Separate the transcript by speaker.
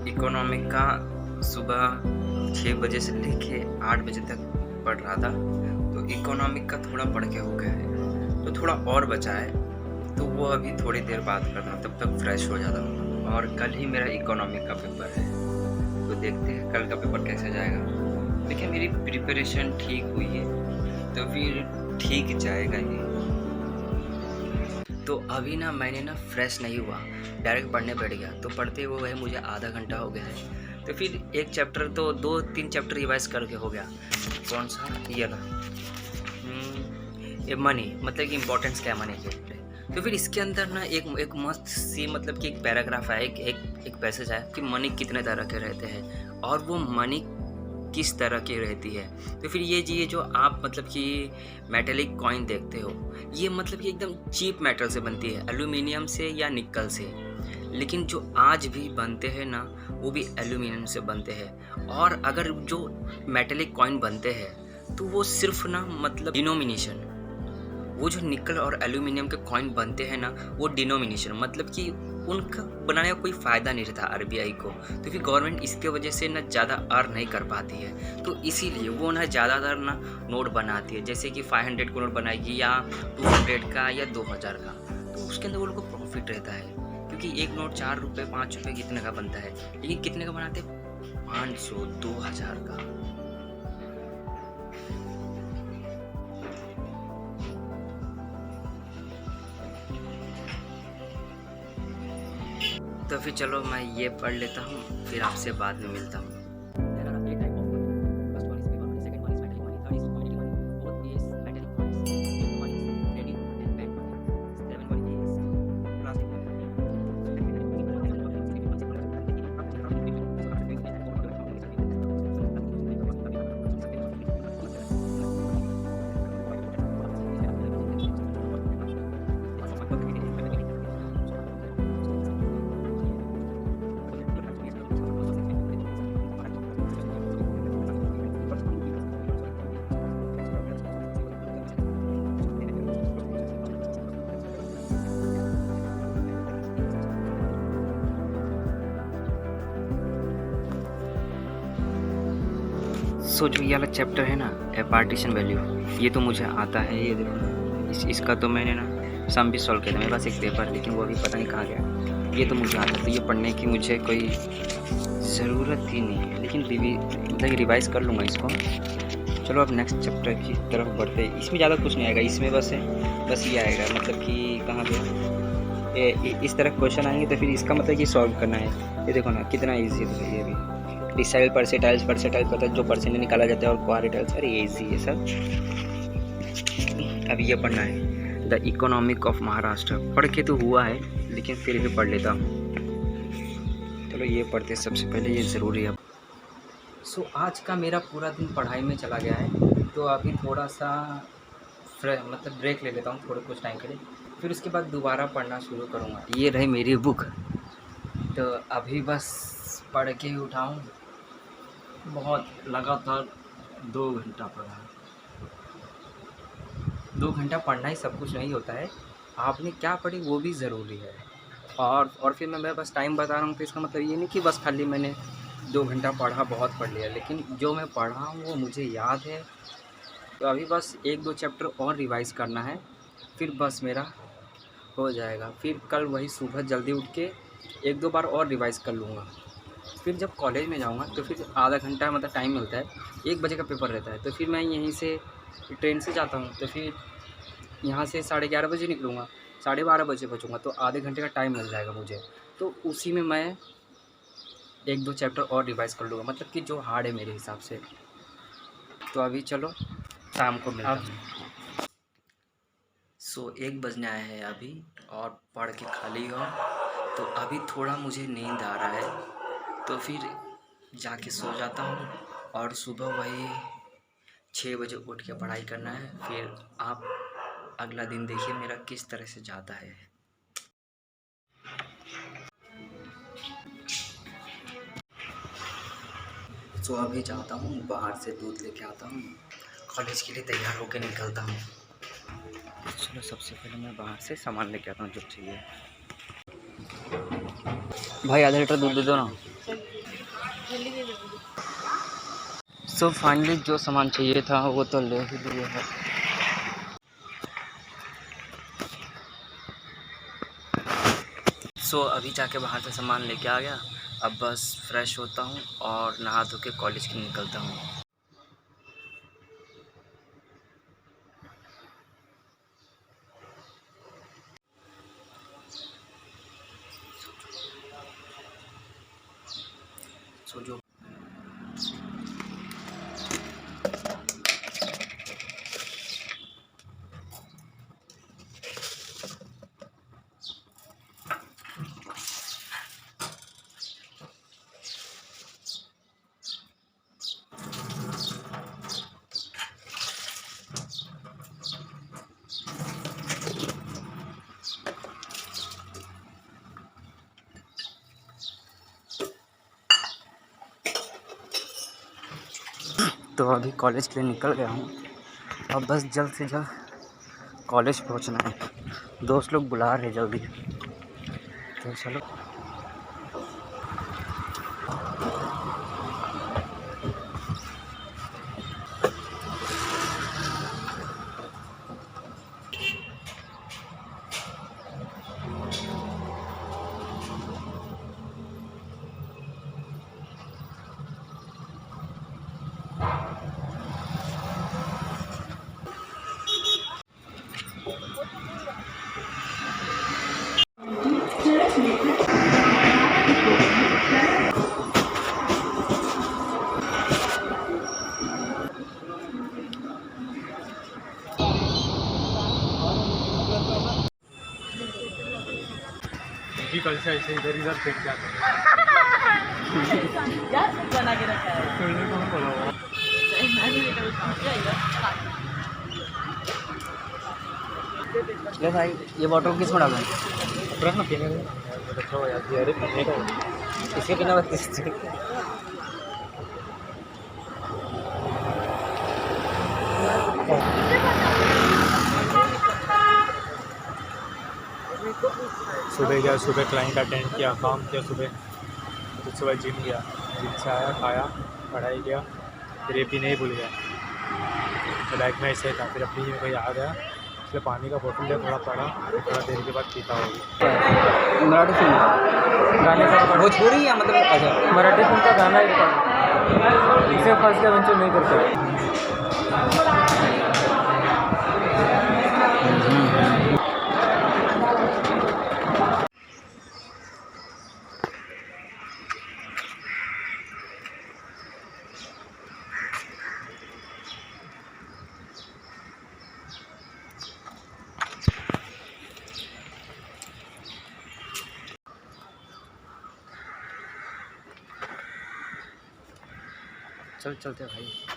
Speaker 1: Economic का सुबह 6 बजे से लेके 8 बजे तक पढ़ रहा था। तो इकोनॉमिक का थोड़ा पढ़ के हो गया है, तो थोड़ा और बचा है, तो वो अभी थोड़ी देर बाद करना, तब तक फ्रेश हो जाता हूँ। और कल ही मेरा इकोनॉमिक का पेपर है, तो देखते हैं कल का पेपर कैसे जाएगा। लेकिन मेरी प्रिपरेशन ठीक हुई है, तो फिर ठीक जाएगा ही। तो अभी ना मैंने ना फ्रेश नहीं हुआ, डायरेक्ट पढ़ने बैठ गया। तो पढ़ते हुए मुझे आधा घंटा हो गया है। तो फिर एक चैप्टर तो 2-3 चैप्टर रिवाइज करके हो गया। कौन सा? ये ना ये मनी, मतलब कि इम्पोर्टेंस क्या है मनी के। तो फिर इसके अंदर ना एक मस्त सी, मतलब कि एक पैराग्राफ है, एक पैसेज है कि मनी कितने तरह के रहते हैं और वो मनी किस तरह की रहती है। तो फिर ये जो आप मतलब कि मेटेलिक कॉइन देखते हो, ये मतलब कि एकदम चीप मेटल से बनती है, एल्यूमिनियम से या निकल से। लेकिन जो आज भी बनते हैं ना, वो भी एल्यूमिनियम से बनते हैं। और अगर जो मेटेलिक कॉइन बनते हैं तो वो सिर्फ ना मतलब डिनोमिनेशन, वो जो निकल और एल्यूमिनियम के कॉइन बनते हैं ना, वो डिनोमिनेशन, मतलब कि उनका बनाने का कोई फ़ायदा नहीं रहता आरबीआई को। तो फिर गवर्नमेंट इसके वजह से ना ज़्यादा अर्न नहीं कर पाती है, तो इसीलिए वो ना ज़्यादातर ना नोट बनाती है, जैसे कि 500 का नोट बनाएगी या 200 का या 2000 का। तो उसके अंदर वो लोग को प्रॉफिट रहता है, क्योंकि एक नोट 4 रुपये 5 रुपये कितने का बनता है, लेकिन कितने का बनाते हैं? 500 2000 का। तो फिर चलो मैं ये पढ़ लेता हूँ, फिर आपसे बाद में मिलता हूँ। जो ये वाला चैप्टर है ना, पार्टीशन वैल्यू, ये तो मुझे आता है। ये देखो इसका तो मैंने ना सम भी सॉल्व किया था, मेरे पास एक पेपर, लेकिन वो अभी पता नहीं कहाँ गया। ये तो मुझे आता है, तो ये पढ़ने की मुझे कोई ज़रूरत ही नहीं है, लेकिन मतलब रिवाइज़ कर लूँगा इसको। चलो अब नेक्स्ट चैप्टर की तरफ बढ़ते हैं। इसमें ज़्यादा कुछ नहीं आएगा, इसमें बस ये आएगा, मतलब कि कहाँ पे इस तरह क्वेश्चन आएंगे, तो फिर इसका मतलब कि सॉल्व करना है। ये देखो ना कितना ईजी है ये भी। डिसाइल परसेटाइल्स पता है जो परसेंट निकाला जाता है, और क्वारिटाइल्स, अरे ईजी है सब। अभी ये पढ़ना है द इकोनॉमिक ऑफ महाराष्ट्र। पढ़ के तो हुआ है, लेकिन फिर भी पढ़ लेता हूँ। चलो ये पढ़ते सबसे पहले, ये ज़रूरी है। आज का मेरा पूरा दिन पढ़ाई में चला गया है, तो अभी थोड़ा सा मतलब ब्रेक ले लेता हूँ थोड़े कुछ टाइम के लिए, फिर उसके बाद दोबारा पढ़ना शुरू करूँगा। ये रही मेरी बुक, तो अभी बस पढ़ के ही उठाऊँ। बहुत लगातार 2 घंटा पढ़ा। 2 घंटा पढ़ना ही सब कुछ नहीं होता है, आपने क्या पढ़ी वो भी ज़रूरी है। और फिर मैं बस टाइम बता रहा हूँ, तो इसका मतलब ये नहीं कि बस खाली मैंने 2 घंटा पढ़ा, बहुत पढ़ लिया, लेकिन जो मैं पढ़ा हूँ वो मुझे याद है। तो अभी बस 1-2 चैप्टर और रिवाइज़ करना है, फिर बस मेरा हो जाएगा। फिर कल वही सुबह जल्दी उठ के 1-2 बार और रिवाइज़ कर लूँगा। फिर जब कॉलेज में जाऊँगा तो फिर आधा घंटा मतलब टाइम मिलता है, 1 बजे का पेपर रहता है, तो फिर मैं यहीं से ट्रेन से जाता हूँ, तो फिर यहाँ से 11:30 बजे निकलूँगा, 12:30 बजे पहुँचूँगा, तो आधे घंटे का टाइम मिल जाएगा मुझे। तो उसी में मैं 1-2 चैप्टर और रिवाइज़ कर लूँगा, मतलब कि जो हार्ड है मेरे हिसाब से। तो अभी चलो शाम को मिलता हूँ। 1 बजने आया है अभी, और पढ़ के खाली हो, तो अभी थोड़ा मुझे नींद आ रहा है, तो फिर जाके सो जाता हूँ, और सुबह वही 6 बजे उठ के पढ़ाई करना है। फिर आप अगला दिन देखिए मेरा किस तरह से जाता है। सो अभी जाता हूँ बाहर से दूध लेके आता हूँ, कॉलेज के लिए तैयार होकर निकलता हूँ। चलो सबसे पहले मैं बाहर से सामान लेके आता हूँ जो चाहिए। भाई आधा लीटर दूध दे दो ना। सो फाइनली जो सामान चाहिए था वो तो ले ही लिए है। सो अभी जाके बाहर से सामान लेके आ गया। अब बस फ्रेश होता हूँ और नहा धो के कॉलेज के लिए निकलता हूँ। सो जो तो अभी कॉलेज के लिए निकल गया हूँ। अब बस जल्द से जल्द कॉलेज पहुँचना है। दोस्त लोग बुला रहे जल्दी, तो चलो।
Speaker 2: कल से ऐसे इधर इधर फेंक जाते हैं।
Speaker 3: बना के रखा है।
Speaker 1: ले भाई ये बॉटल किस में डालूं?
Speaker 2: रख ना पीने में। अच्छा हो जाती है। अरे पीने का
Speaker 1: इसके बिना बस
Speaker 2: सुबह गया, सुबह क्लाइंट अटेंड किया, काम किया सुबह। फिर सुबह जिम गया, जिम से आया, खाया, पढ़ाई किया, फिर ये पीने ही भूल गया। तो बैग में ऐसे था, फिर अपनी में कहीं आ गया, इसलिए पानी का बोतल लिया, थोड़ा पड़ा, फिर थोड़ा देर के बाद पीता होगा।
Speaker 1: मराठी फिल्म
Speaker 2: गाने का
Speaker 1: भोजपुरी या मतलब अच्छा
Speaker 2: मराठी फिल्म का गाना ही इसे फर्स्ट का वेंचर नहीं करता है।
Speaker 1: चल चलते भाई।